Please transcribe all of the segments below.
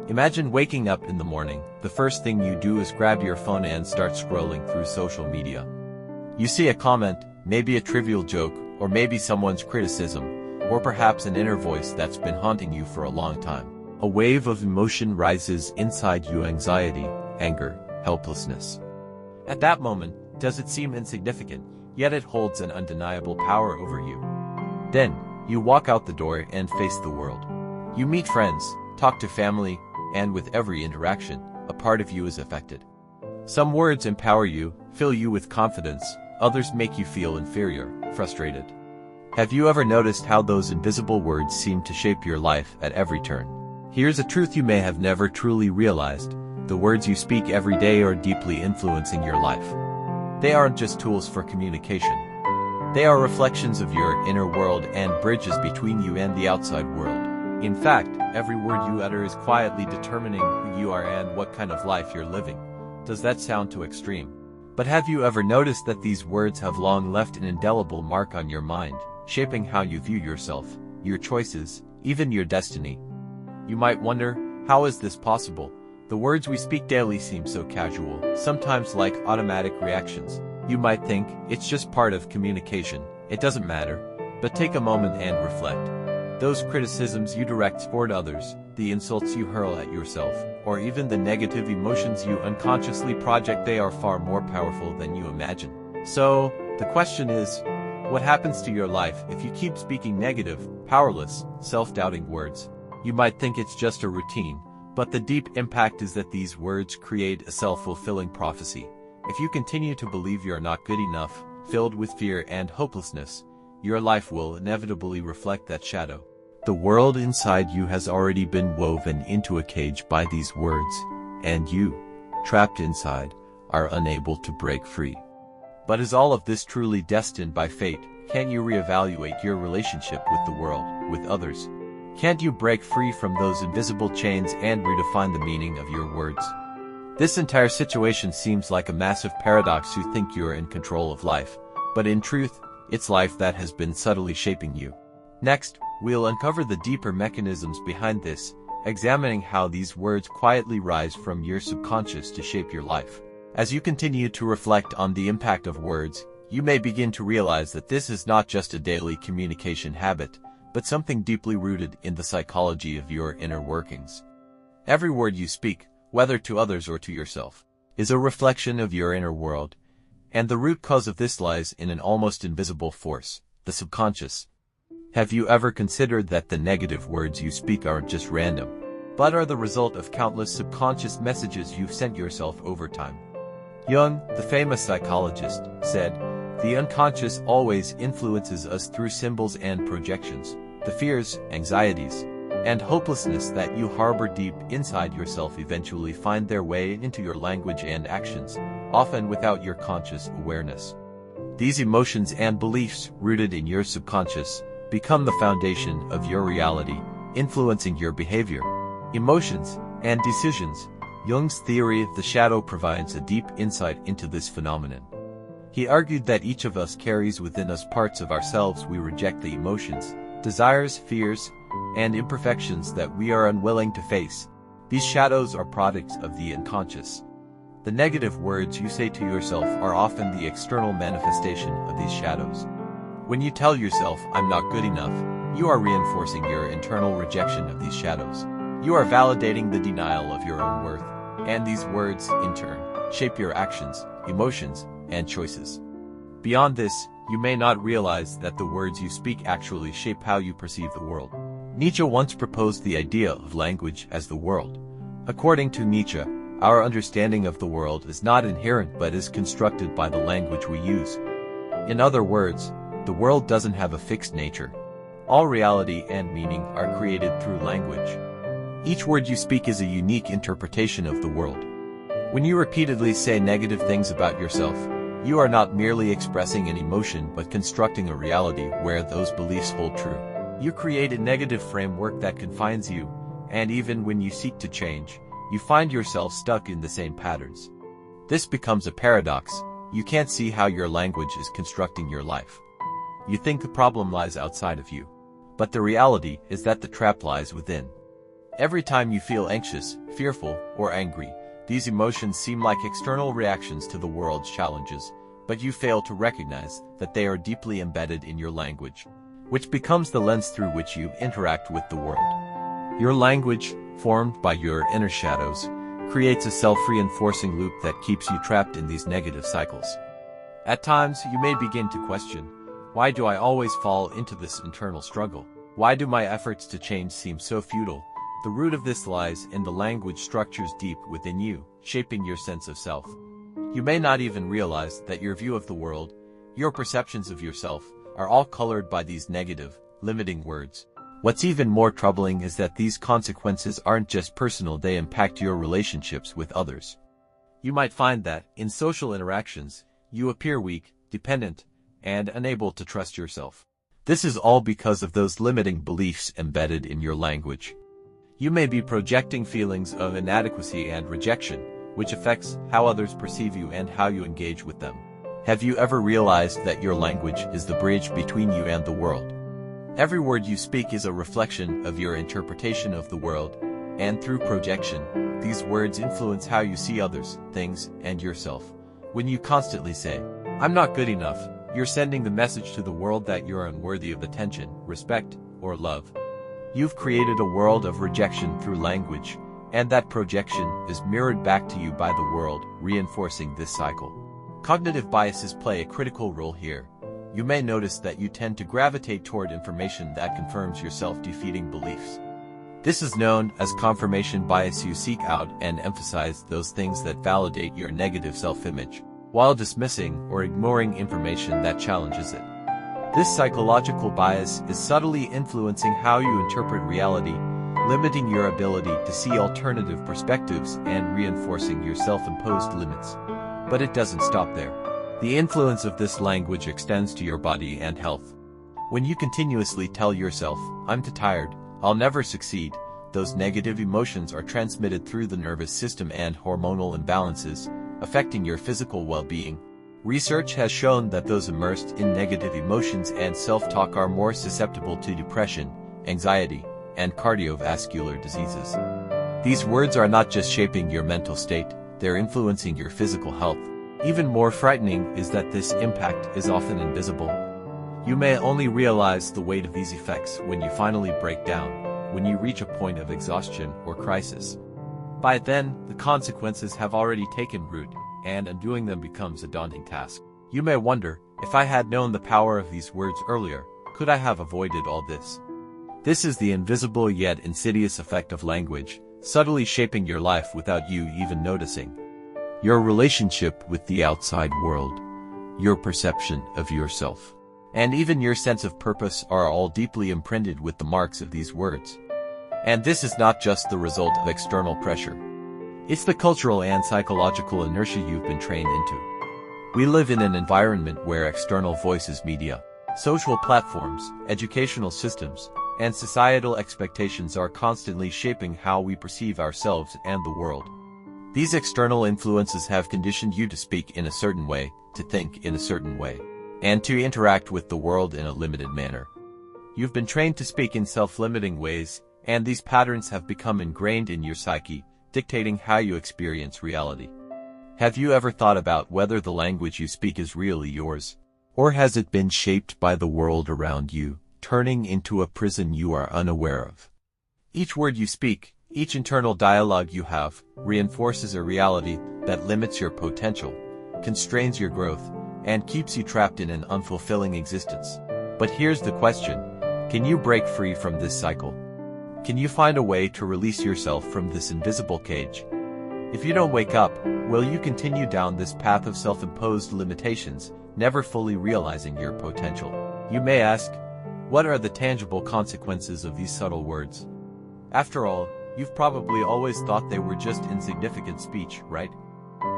Imagine waking up in the morning, the first thing you do is grab your phone and start scrolling through social media. You see a comment, maybe a trivial joke, or maybe someone's criticism, or perhaps an inner voice that's been haunting you for a long time. A wave of emotion rises inside you: anxiety, anger, helplessness. At that moment, does it seem insignificant, yet it holds an undeniable power over you. Then, you walk out the door and face the world. You meet friends, talk to family, and with every interaction, a part of you is affected. Some words empower you, fill you with confidence, others make you feel inferior, frustrated. Have you ever noticed how those invisible words seem to shape your life at every turn? Here's a truth you may have never truly realized: the words you speak every day are deeply influencing your life. They aren't just tools for communication. They are reflections of your inner world and bridges between you and the outside world. In fact, every word you utter is quietly determining who you are and what kind of life you're living. Does that sound too extreme? But have you ever noticed that these words have long left an indelible mark on your mind, shaping how you view yourself, your choices, even your destiny? You might wonder, how is this possible? The words we speak daily seem so casual, sometimes like automatic reactions. You might think, it's just part of communication, it doesn't matter. But take a moment and reflect. Those criticisms you direct toward others, the insults you hurl at yourself, or even the negative emotions you unconsciously project, they are far more powerful than you imagine. So, the question is, what happens to your life if you keep speaking negative, powerless, self-doubting words? You might think it's just a routine, but the deep impact is that these words create a self-fulfilling prophecy. If you continue to believe you're not good enough, filled with fear and hopelessness, your life will inevitably reflect that shadow. The world inside you has already been woven into a cage by these words, and you, trapped inside, are unable to break free. But is all of this truly destined by fate? Can't you reevaluate your relationship with the world, with others? Can't you break free from those invisible chains and redefine the meaning of your words? This entire situation seems like a massive paradox. You think you're in control of life, but in truth, it's life that has been subtly shaping you. Next, we'll uncover the deeper mechanisms behind this, examining how these words quietly rise from your subconscious to shape your life. As you continue to reflect on the impact of words, you may begin to realize that this is not just a daily communication habit, but something deeply rooted in the psychology of your inner workings. Every word you speak, whether to others or to yourself, is a reflection of your inner world, and the root cause of this lies in an almost invisible force, the subconscious. Have you ever considered that the negative words you speak aren't just random, but are the result of countless subconscious messages you've sent yourself over time? Jung, the famous psychologist, said, "The unconscious always influences us through symbols and projections. The fears, anxieties, and hopelessness that you harbor deep inside yourself eventually find their way into your language and actions, often without your conscious awareness. These emotions and beliefs, rooted in your subconscious, become the foundation of your reality, influencing your behavior, emotions, and decisions." Jung's theory of the shadow provides a deep insight into this phenomenon. He argued that each of us carries within us parts of ourselves we reject, the emotions, desires, fears, and imperfections that we are unwilling to face. These shadows are products of the unconscious. The negative words you say to yourself are often the external manifestation of these shadows. When you tell yourself, "I'm not good enough," you are reinforcing your internal rejection of these shadows. You are validating the denial of your own worth, and these words, in turn, shape your actions, emotions, and choices. Beyond this, you may not realize that the words you speak actually shape how you perceive the world. Nietzsche once proposed the idea of language as the world. According to Nietzsche, our understanding of the world is not inherent but is constructed by the language we use. In other words, the world doesn't have a fixed nature. All reality and meaning are created through language. Each word you speak is a unique interpretation of the world. When you repeatedly say negative things about yourself, you are not merely expressing an emotion but constructing a reality where those beliefs hold true. You create a negative framework that confines you, and even when you seek to change, you find yourself stuck in the same patterns. This becomes a paradox. You can't see how your language is constructing your life. You think the problem lies outside of you, but the reality is that the trap lies within. Every time you feel anxious, fearful, or angry, these emotions seem like external reactions to the world's challenges, but you fail to recognize that they are deeply embedded in your language, which becomes the lens through which you interact with the world. Your language, formed by your inner shadows, creates a self-reinforcing loop that keeps you trapped in these negative cycles. At times, you may begin to question, why do I always fall into this internal struggle? Why do my efforts to change seem so futile? The root of this lies in the language structures deep within you, shaping your sense of self. You may not even realize that your view of the world, your perceptions of yourself, are all colored by these negative, limiting words. What's even more troubling is that these consequences aren't just personal, they impact your relationships with others. You might find that, in social interactions, you appear weak, dependent, and unable to trust yourself. This is all because of those limiting beliefs embedded in your language. You may be projecting feelings of inadequacy and rejection, which affects how others perceive you and how you engage with them. Have you ever realized that your language is the bridge between you and the world? Every word you speak is a reflection of your interpretation of the world, and through projection, these words influence how you see others, things, and yourself. When you constantly say, "I'm not good enough," you're sending the message to the world that you're unworthy of attention, respect, or love. You've created a world of rejection through language, and that projection is mirrored back to you by the world, reinforcing this cycle. Cognitive biases play a critical role here. You may notice that you tend to gravitate toward information that confirms your self-defeating beliefs. This is known as confirmation bias. You seek out and emphasize those things that validate your negative self-image, while dismissing or ignoring information that challenges it. This psychological bias is subtly influencing how you interpret reality, limiting your ability to see alternative perspectives and reinforcing your self-imposed limits. But it doesn't stop there. The influence of this language extends to your body and health. When you continuously tell yourself, "I'm too tired, I'll never succeed," those negative emotions are transmitted through the nervous system and hormonal imbalances, affecting your physical well-being. Research has shown that those immersed in negative emotions and self-talk are more susceptible to depression, anxiety, and cardiovascular diseases. These words are not just shaping your mental state, they're influencing your physical health. Even more frightening is that this impact is often invisible. You may only realize the weight of these effects when you finally break down, when you reach a point of exhaustion or crisis. By then, the consequences have already taken root, and undoing them becomes a daunting task. You may wonder, if I had known the power of these words earlier, could I have avoided all this? This is the invisible yet insidious effect of language, subtly shaping your life without you even noticing. Your relationship with the outside world, your perception of yourself, and even your sense of purpose are all deeply imprinted with the marks of these words. And this is not just the result of external pressure. It's the cultural and psychological inertia you've been trained into. We live in an environment where external voices, media, social platforms, educational systems, and societal expectations are constantly shaping how we perceive ourselves and the world. These external influences have conditioned you to speak in a certain way, to think in a certain way, and to interact with the world in a limited manner. You've been trained to speak in self-limiting ways, and these patterns have become ingrained in your psyche, dictating how you experience reality. Have you ever thought about whether the language you speak is really yours? Or has it been shaped by the world around you, turning into a prison you are unaware of? Each word you speak, each internal dialogue you have, reinforces a reality that limits your potential, constrains your growth, and keeps you trapped in an unfulfilling existence. But here's the question: can you break free from this cycle? Can you find a way to release yourself from this invisible cage? If you don't wake up, will you continue down this path of self-imposed limitations, never fully realizing your potential? You may ask, what are the tangible consequences of these subtle words? After all, you've probably always thought they were just insignificant speech, right?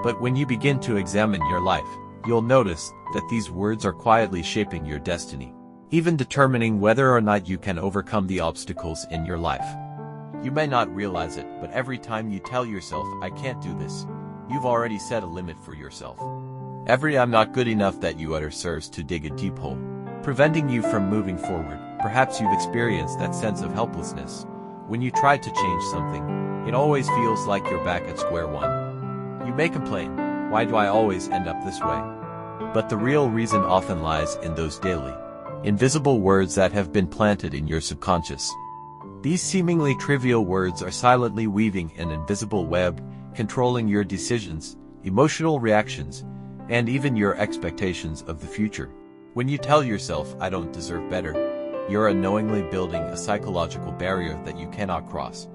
But when you begin to examine your life, you'll notice that these words are quietly shaping your destiny, even determining whether or not you can overcome the obstacles in your life. You may not realize it, but every time you tell yourself, "I can't do this," you've already set a limit for yourself. Every "I'm not good enough" that you utter serves to dig a deep hole, preventing you from moving forward. Perhaps you've experienced that sense of helplessness, When you try to change something, it always feels like you're back at square one. You may complain, why do I always end up this way? But the real reason often lies in those daily, invisible words that have been planted in your subconscious. These seemingly trivial words are silently weaving an invisible web, controlling your decisions, emotional reactions, and even your expectations of the future. When you tell yourself, I don't deserve better, you're unknowingly building a psychological barrier that you cannot cross.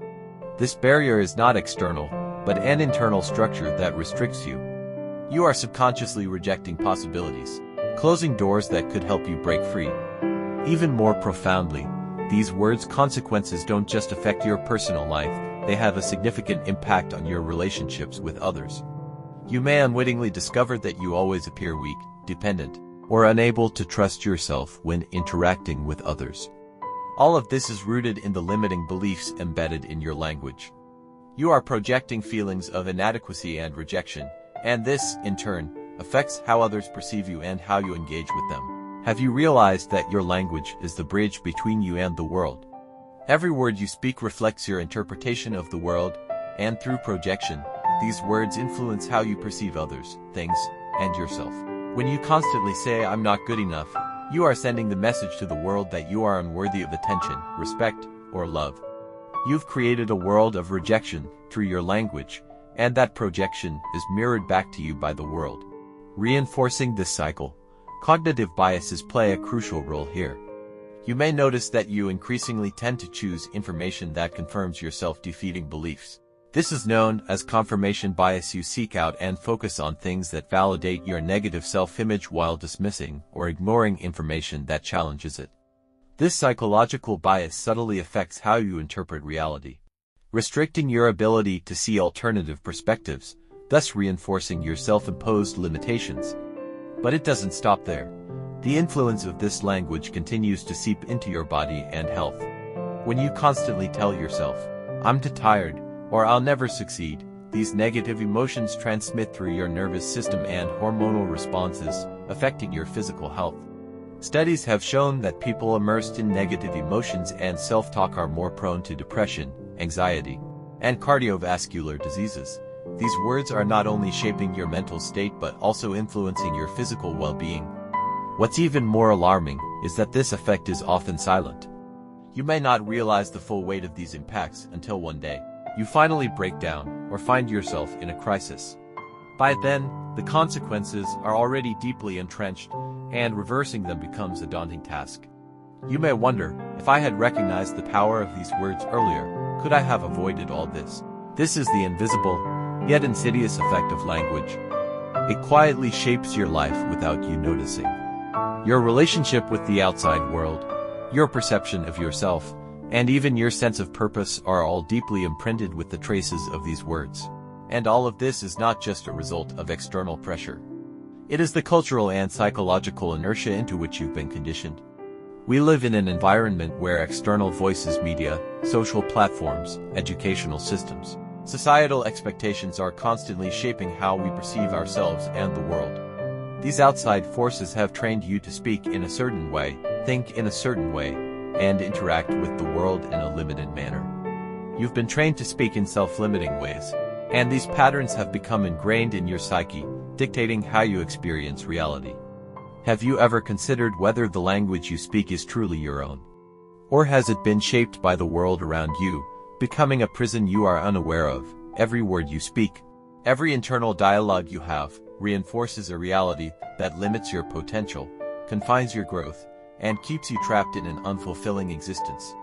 This barrier is not external, but an internal structure that restricts you. You are subconsciously rejecting possibilities, closing doors that could help you break free. Even more profoundly, these words' consequences don't just affect your personal life, they have a significant impact on your relationships with others. You may unwittingly discover that you always appear weak, dependent, or unable to trust yourself when interacting with others. All of this is rooted in the limiting beliefs embedded in your language. You are projecting feelings of inadequacy and rejection, and this, in turn, affects how others perceive you and how you engage with them. Have you realized that your language is the bridge between you and the world? Every word you speak reflects your interpretation of the world, and through projection, these words influence how you perceive others, things, and yourself. When you constantly say, I'm not good enough, you are sending the message to the world that you are unworthy of attention, respect, or love. You've created a world of rejection through your language, and that projection is mirrored back to you by the world. Reinforcing this cycle, cognitive biases play a crucial role here. You may notice that you increasingly tend to choose information that confirms your self-defeating beliefs. This is known as confirmation bias. You seek out and focus on things that validate your negative self-image while dismissing or ignoring information that challenges it. This psychological bias subtly affects how you interpret reality, restricting your ability to see alternative perspectives, thus reinforcing your self-imposed limitations. But it doesn't stop there. The influence of this language continues to seep into your body and health. When you constantly tell yourself, I'm too tired, or I'll never succeed, these negative emotions transmit through your nervous system and hormonal responses, affecting your physical health. Studies have shown that people immersed in negative emotions and self-talk are more prone to depression, anxiety, and cardiovascular diseases. These words are not only shaping your mental state but also influencing your physical well-being. What's even more alarming is that this effect is often silent. You may not realize the full weight of these impacts until one day you finally break down or find yourself in a crisis. By then, the consequences are already deeply entrenched, and reversing them becomes a daunting task. You may wonder, if I had recognized the power of these words earlier, could I have avoided all this? This is the invisible, yet insidious effect of language. It quietly shapes your life without you noticing. Your relationship with the outside world, your perception of yourself, and even your sense of purpose are all deeply imprinted with the traces of these words. And all of this is not just a result of external pressure. It is the cultural and psychological inertia into which you've been conditioned. We live in an environment where external voices, media, social platforms, educational systems, societal expectations are constantly shaping how we perceive ourselves and the world. These outside forces have trained you to speak in a certain way, think in a certain way, and interact with the world in a limited manner. You've been trained to speak in self-limiting ways, and these patterns have become ingrained in your psyche, dictating how you experience reality. Have you ever considered whether the language you speak is truly your own? Or has it been shaped by the world around you, becoming a prison you are unaware of? Every word you speak, every internal dialogue you have, reinforces a reality that limits your potential, confines your growth, and keeps you trapped in an unfulfilling existence.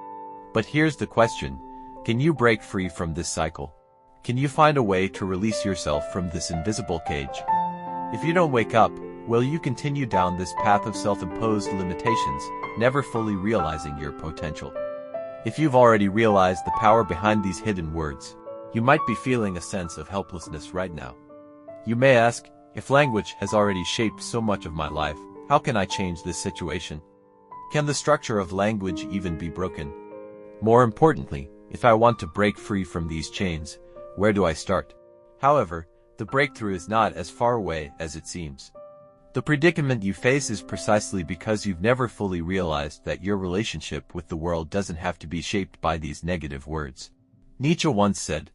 But here's the question, can you break free from this cycle? Can you find a way to release yourself from this invisible cage? If you don't wake up, will you continue down this path of self-imposed limitations, never fully realizing your potential? If you've already realized the power behind these hidden words, you might be feeling a sense of helplessness right now. You may ask, if language has already shaped so much of my life, how can I change this situation? Can the structure of language even be broken? More importantly, if I want to break free from these chains, where do I start? However, the breakthrough is not as far away as it seems. The predicament you face is precisely because you've never fully realized that your relationship with the world doesn't have to be shaped by these negative words. Nietzsche once said,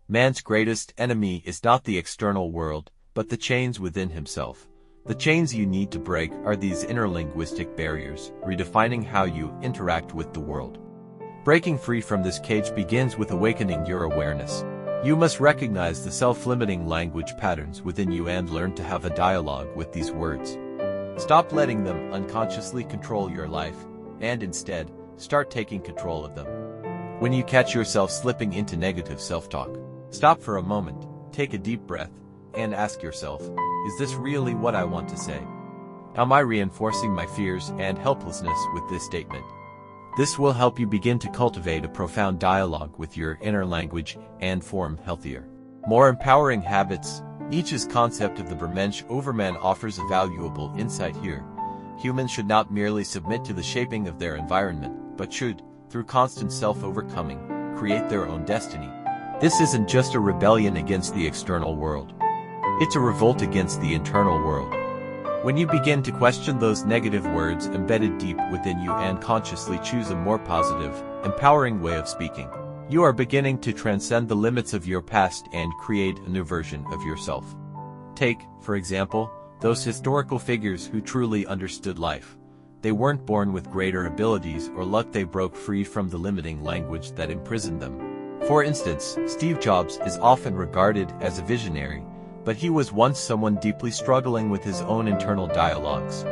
"Man's greatest enemy is not the external world, but the chains within himself." The chains you need to break are these inner linguistic barriers, redefining how you interact with the world. Breaking free from this cage begins with awakening your awareness. You must recognize the self-limiting language patterns within you and learn to have a dialogue with these words. Stop letting them unconsciously control your life, and instead, start taking control of them. When you catch yourself slipping into negative self-talk, stop for a moment, take a deep breath, and ask yourself, is this really what I want to say? Am I reinforcing my fears and helplessness with this statement? This will help you begin to cultivate a profound dialogue with your inner language and form healthier, more empowering habits. Nietzsche's concept of the Bermensch Overman offers a valuable insight here. Humans should not merely submit to the shaping of their environment, but should, through constant self-overcoming, create their own destiny. This isn't just a rebellion against the external world. It's a revolt against the internal world. When you begin to question those negative words embedded deep within you and consciously choose a more positive, empowering way of speaking, you are beginning to transcend the limits of your past and create a new version of yourself. Take, for example, those historical figures who truly understood life. They weren't born with greater abilities or luck, they broke free from the limiting language that imprisoned them. For instance, Steve Jobs is often regarded as a visionary, but he was once someone deeply struggling with his own internal dialogues.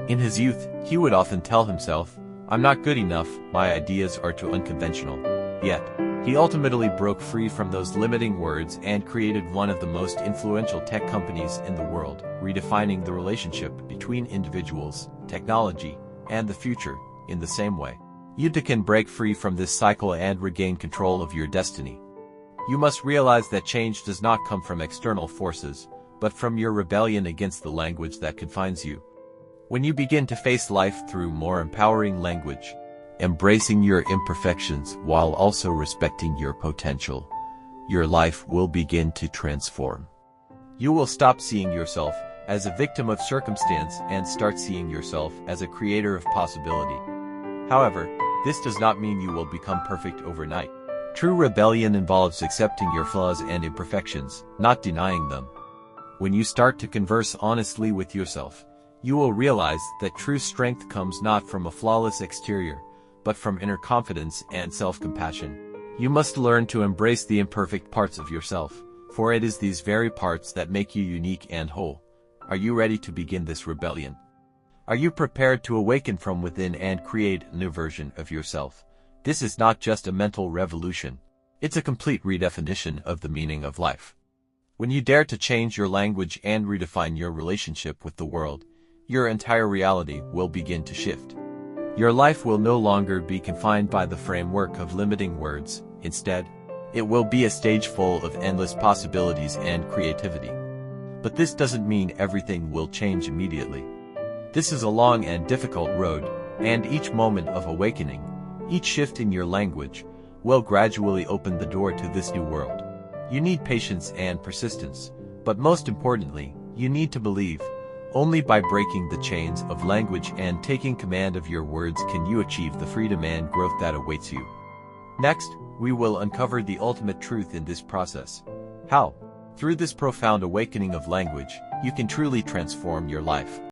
In his youth, he would often tell himself, "I'm not good enough, my ideas are too unconventional." Yet, he ultimately broke free from those limiting words and created one of the most influential tech companies in the world, redefining the relationship between individuals, technology, and the future. In the same way, you too can break free from this cycle and regain control of your destiny. You must realize that change does not come from external forces, but from your rebellion against the language that confines you. When you begin to face life through more empowering language, embracing your imperfections while also respecting your potential, your life will begin to transform. You will stop seeing yourself as a victim of circumstance and start seeing yourself as a creator of possibility. However, this does not mean you will become perfect overnight. True rebellion involves accepting your flaws and imperfections, not denying them. When you start to converse honestly with yourself, you will realize that true strength comes not from a flawless exterior, but from inner confidence and self-compassion. You must learn to embrace the imperfect parts of yourself, for it is these very parts that make you unique and whole. Are you ready to begin this rebellion? Are you prepared to awaken from within and create a new version of yourself? This is not just a mental revolution. It's a complete redefinition of the meaning of life. When you dare to change your language and redefine your relationship with the world, your entire reality will begin to shift. Your life will no longer be confined by the framework of limiting words. Instead, it will be a stage full of endless possibilities and creativity. But this doesn't mean everything will change immediately. This is a long and difficult road, and each moment of awakening, each shift in your language, will gradually open the door to this new world. You need patience and persistence, but most importantly, you need to believe. Only by breaking the chains of language and taking command of your words can you achieve the freedom and growth that awaits you. Next, we will uncover the ultimate truth in this process. How? Through this profound awakening of language, you can truly transform your life.